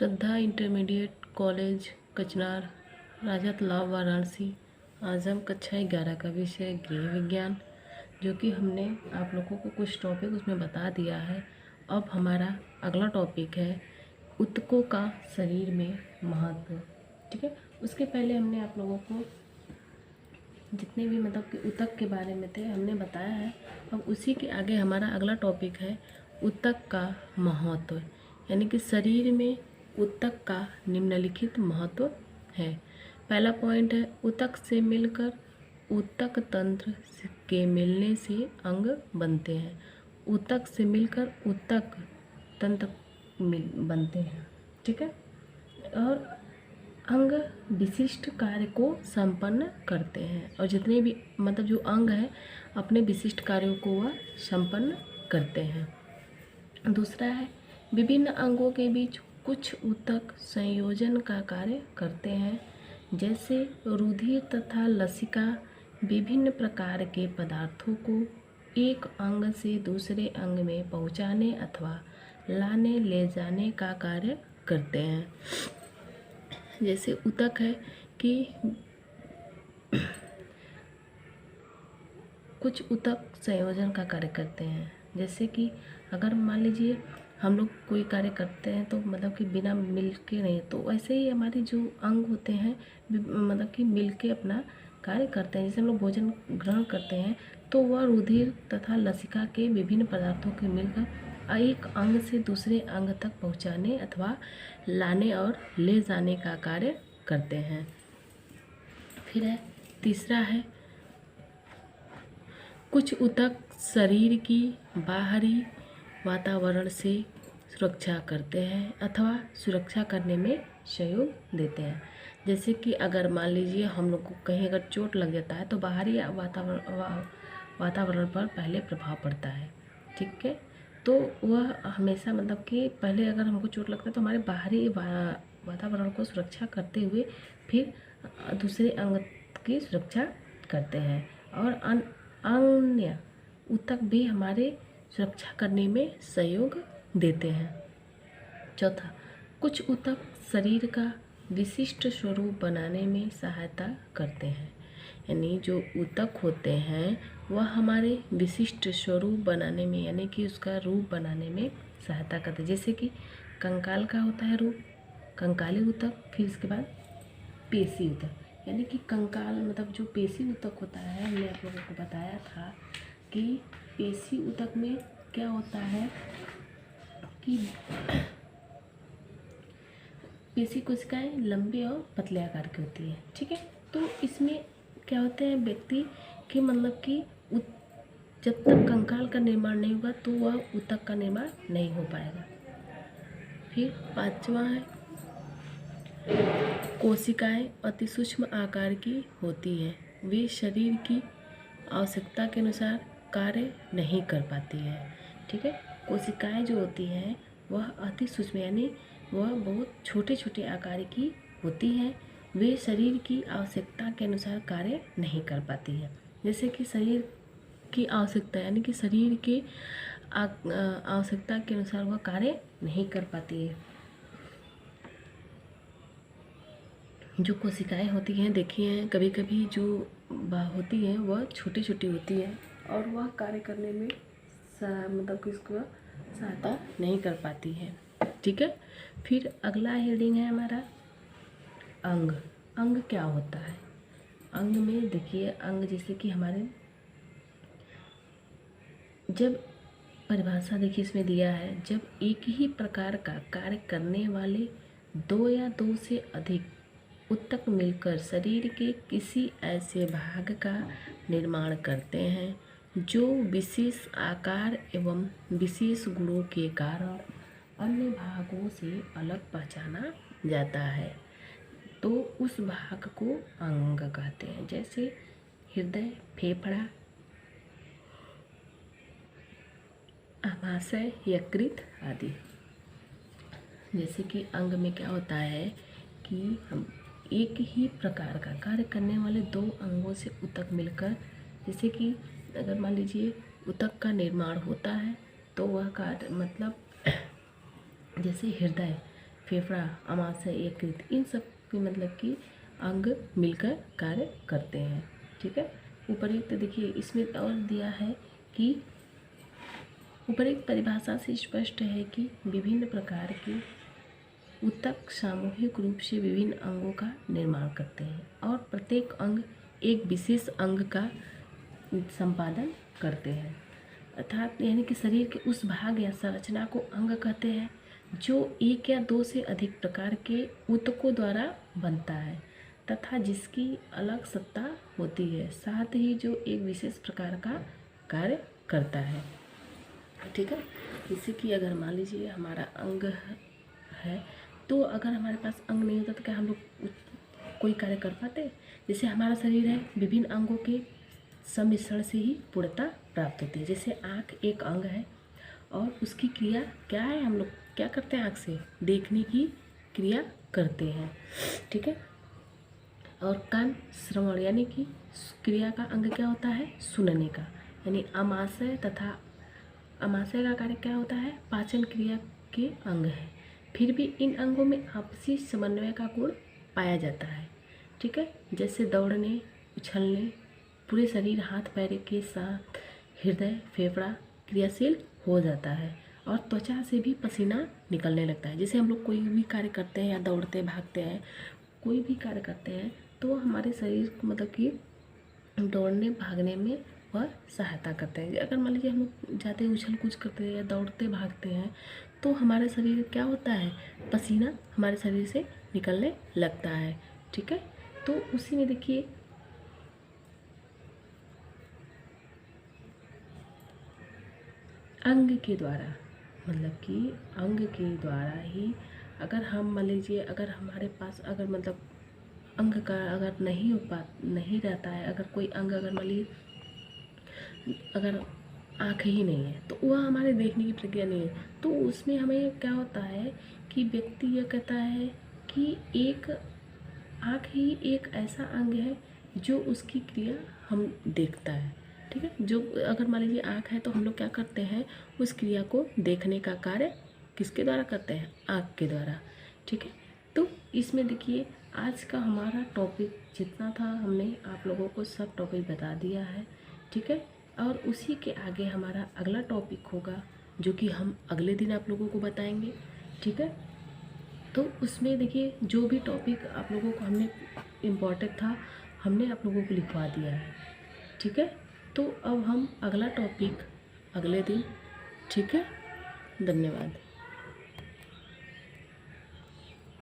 श्रद्धा intermediate college कचनार, राजा तालाब वाराणसी। आज हम कक्षा 11 का विषय गृह विज्ञान, जो कि हमने आप लोगों को कुछ टॉपिक उसमें बता दिया है। अब हमारा अगला टॉपिक है ऊतकों का शरीर में महत्व। ठीक है, उसके पहले हमने आप लोगों को जितने भी मतलब कि ऊतक के बारे में थे हमने बताया है। अब उसी के आगे हमारा अगला टॉपिक है ऊतक का महत्व, यानी कि शरीर में ऊतक का निम्नलिखित महत्व है। पहला पॉइंट है ऊतक से मिलकर ऊतक तंत्र के मिलने से अंग बनते हैं। ऊतक से मिलकर ऊतक तंत्र बनते हैं। ठीक है, और अंग विशिष्ट कार्य को संपन्न करते हैं, और जितने भी मतलब जो अंग है अपने विशिष्ट कार्यों को वह संपन्न करते हैं। दूसरा है विभिन्न अंगों के बीच कुछ ऊतक संयोजन का कार्य करते हैं, जैसे रुधिर तथा लसिका विभिन्न प्रकार के पदार्थों को एक अंग से दूसरे अंग में पहुंचाने अथवा लाने ले जाने का कार्य करते हैं। जैसे ऊतक है कि कुछ ऊतक संयोजन का कार्य करते हैं, जैसे कि अगर मान लीजिए हम लोग कोई कार्य करते हैं तो मतलब कि बिना मिल के नहीं, तो वैसे ही हमारे जो अंग होते हैं मतलब कि मिल के अपना कार्य करते हैं। जैसे हम लोग भोजन ग्रहण करते हैं तो वह रुधिर तथा लसिका के विभिन्न पदार्थों के मिलकर एक अंग से दूसरे अंग तक पहुंचाने अथवा लाने और ले जाने का कार्य करते हैं। फिर है तीसरा है कुछ ऊतक शरीर की बाहरी वातावरण से सुरक्षा करते हैं अथवा सुरक्षा करने में सहयोग देते हैं। जैसे कि अगर मान लीजिए हम लोग को कहीं अगर चोट लग जाता है तो बाहरी वातावरण पर पहले प्रभाव पड़ता है। ठीक है, तो वह हमेशा मतलब कि पहले अगर हमको चोट लगता है तो हमारे बाहरी वातावरण को सुरक्षा करते हुए फिर दूसरे अंग की सुरक्षा करते हैं, और अन्य ऊतक भी हमारे सुरक्षा करने में सहयोग देते हैं। चौथा, कुछ ऊतक शरीर का विशिष्ट स्वरूप बनाने में सहायता करते हैं, यानी जो ऊतक होते हैं वह हमारे विशिष्ट स्वरूप बनाने में यानी कि उसका रूप बनाने में सहायता करते हैं। जैसे कि कंकाल का होता है रूप, कंकाली ऊतक, फिर इसके बाद पेशी ऊतक, यानी कि कंकाल मतलब जो पेशी ऊतक होता है, हमने आप लोगों को बताया था कि पेशी ऊतक में क्या होता है कि पेशी कोशिकाएं लंबे और पतले आकार की होती है। ठीक है, तो इसमें क्या होता है व्यक्ति कि मतलब कि जब तक कंकाल का निर्माण नहीं होगा तो वह ऊतक का निर्माण नहीं हो पाएगा। फिर पांचवा है कोशिकाएं अति सूक्ष्म आकार की होती हैं, वे शरीर की आवश्यकता के अनुसार कार्य नहीं कर पाती है। ठीक है, कोशिकाएं जो होती हैं वह अति सूक्ष्म यानी वह बहुत छोटे छोटे आकार की होती हैं, वे शरीर की आवश्यकता के अनुसार कार्य नहीं कर पाती है। जैसे कि शरीर की आवश्यकता यानी कि शरीर की आवश्यकता के अनुसार वह कार्य नहीं कर पाती है। जो कोशिकाएं होती हैं देखिए कभी कभी जो होती हैं वह छोटी छोटी होती है और वह कार्य करने में मतलब कि इसको सहायता नहीं कर पाती है। ठीक है, फिर अगला हेडिंग है हमारा अंग। अंग क्या होता है? अंग में देखिए अंग जैसे कि हमारे जब परिभाषा देखिए इसमें दिया है, जब एक ही प्रकार का कार्य करने वाले दो या दो से अधिक ऊतक मिलकर शरीर के किसी ऐसे भाग का निर्माण करते हैं जो विशेष आकार एवं विशेष गुणों के कारण अन्य भागों से अलग पहचाना जाता है, तो उस भाग को अंग कहते हैं। जैसे हृदय, फेफड़ा, आमाशय, यकृत आदि। जैसे कि अंग में क्या होता है कि हम एक ही प्रकार का कार्य करने वाले दो अंगों से ऊतक मिलकर, जैसे कि अगर मान लीजिए ऊतक का निर्माण होता है तो वह कार्य मतलब जैसे हृदय, फेफड़ा, आमाशय, यकृत, इन सब के मतलब कि अंग मिलकर कार्य करते हैं। ठीक है। उपर्युक्त देखिए इसमें और दिया है कि उपर्युक्त परिभाषा से स्पष्ट है कि विभिन्न प्रकार के ऊतक सामूहिक रूप से विभिन्न अंगों का निर्माण करते हैं और प्रत्येक अंग एक विशेष अंग का संपादन करते हैं। अर्थात यानी कि शरीर के उस भाग या संरचना को अंग कहते हैं जो एक या दो से अधिक प्रकार के ऊतकों द्वारा बनता है तथा जिसकी अलग सत्ता होती है, साथ ही जो एक विशेष प्रकार का कार्य करता है। ठीक है। जैसे कि अगर मान लीजिए हमारा अंग है, तो अगर हमारे पास अंग नहीं होता तो क्या हम लोग कोई कार्य कर पाते? जैसे हमारा शरीर है, विभिन्न अंगों के सम्मिश्रण से ही पूर्णता प्राप्त होती है। जैसे आँख एक अंग है और उसकी क्रिया क्या है, हम लोग क्या करते हैं? आँख से देखने की क्रिया करते हैं। ठीक है। और कान श्रवण यानी कि क्रिया का अंग क्या होता है? सुनने का। यानी आमाशय तथा आमाशय का कार्य क्या होता है? पाचन क्रिया के अंग है। फिर भी इन अंगों में आपसी समन्वय का गुण पाया जाता है। ठीक है। जैसे दौड़ने, उछलने, पूरे शरीर हाथ पैर के साथ हृदय, फेफड़ा क्रियाशील हो जाता है और त्वचा से भी पसीना निकलने लगता है। जैसे हम लोग कोई भी कार्य करते हैं या दौड़ते भागते हैं, कोई भी कार्य करते हैं तो हमारे शरीर को मतलब कि दौड़ने भागने में वह सहायता करते हैं। अगर मान लीजिए हम लोग जाते उछल कूद करते हैं या दौड़ते भागते हैं तो हमारे शरीर क्या होता है? पसीना हमारे शरीर से निकलने लगता है। ठीक है। तो उसी में देखिए अंग के द्वारा मतलब कि अंग के द्वारा ही अगर हम मान लीजिए अगर हमारे पास अगर मतलब अंग का अगर नहीं रहता है, अगर कोई अंग अगर मान लीजिए अगर आँख ही नहीं है तो वह हमारे देखने की प्रक्रिया नहीं है, तो उसमें हमें क्या होता है कि व्यक्ति यह कहता है कि एक आँख ही एक ऐसा अंग है जो उसकी क्रिया हम देखता है। ठीक है। जो अगर मान लीजिए आँख है तो हम लोग क्या करते हैं? उस क्रिया को देखने का कार्य किसके द्वारा करते हैं? आँख के द्वारा। ठीक है। तो इसमें देखिए आज का हमारा टॉपिक जितना था हमने आप लोगों को सब टॉपिक बता दिया है। ठीक है। और उसी के आगे हमारा अगला टॉपिक होगा जो कि हम अगले दिन आप लोगों को बताएंगे। ठीक है। तो उसमें देखिए जो भी टॉपिक आप लोगों को हमने इम्पोर्टेंट था हमने आप लोगों को लिखवा दिया है। ठीक है। तो अब हम अगला टॉपिक अगले दिन। ठीक है। धन्यवाद।